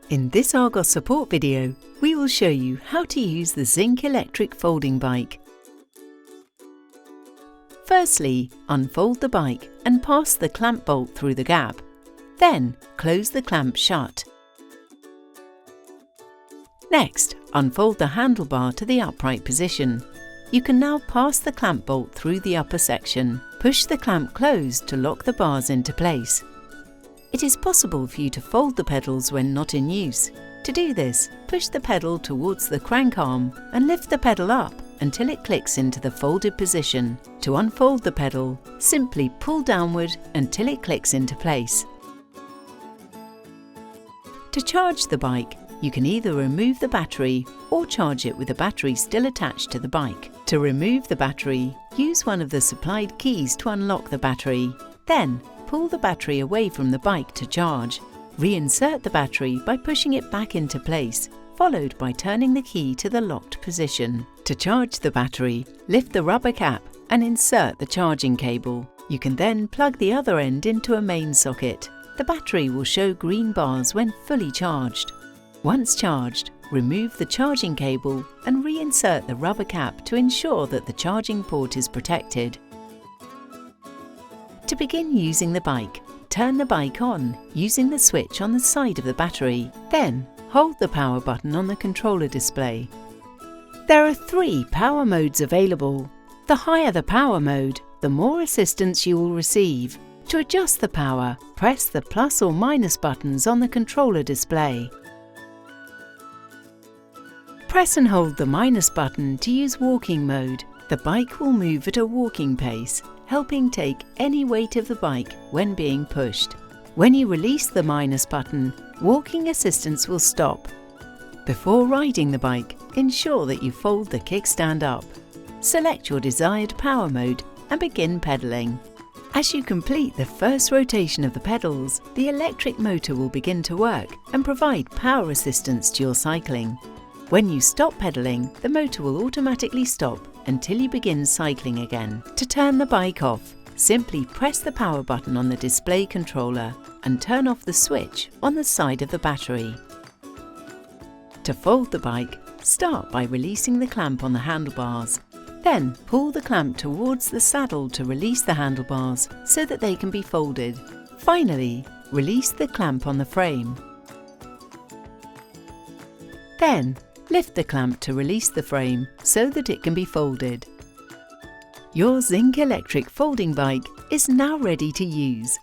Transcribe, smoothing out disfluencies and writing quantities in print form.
In this Argos Support video, we will show you how to use the Zinc Electric Folding Bike. Firstly, unfold the bike and pass the clamp bolt through the gap. Then, close the clamp shut. Next, unfold the handlebar to the upright position. You can now pass the clamp bolt through the upper section. Push the clamp closed to lock the bars into place. It is possible for you to fold the pedals when not in use. To do this, push the pedal towards the crank arm and lift the pedal up until it clicks into the folded position. To unfold the pedal, simply pull downward until it clicks into place. To charge the bike, you can either remove the battery or charge it with the battery still attached to the bike. To remove the battery, use one of the supplied keys to unlock the battery. Then, pull the battery away from the bike to charge. Reinsert the battery by pushing it back into place, followed by turning the key to the locked position. To charge the battery, lift the rubber cap and insert the charging cable. You can then plug the other end into a main socket. The battery will show green bars when fully charged. Once charged, remove the charging cable and reinsert the rubber cap to ensure that the charging port is protected. To begin using the bike, turn the bike on using the switch on the side of the battery. Then, hold the power button on the controller display. There are 3 power modes available. The higher the power mode, the more assistance you will receive. To adjust the power, press the plus or minus buttons on the controller display. Press and hold the minus button to use walking mode. The bike will move at a walking pace, helping take any weight of the bike when being pushed. When you release the minus button, walking assistance will stop. Before riding the bike, ensure that you fold the kickstand up. Select your desired power mode and begin pedaling. As you complete the first rotation of the pedals, the electric motor will begin to work and provide power assistance to your cycling. When you stop pedaling, the motor will automatically stop until you begin cycling again. To turn the bike off, simply press the power button on the display controller and turn off the switch on the side of the battery. To fold the bike, start by releasing the clamp on the handlebars. Then pull the clamp towards the saddle to release the handlebars so that they can be folded. Finally, release the clamp on the frame. Then, lift the clamp to release the frame so that it can be folded. Your Zinc Electric Folding Bike is now ready to use.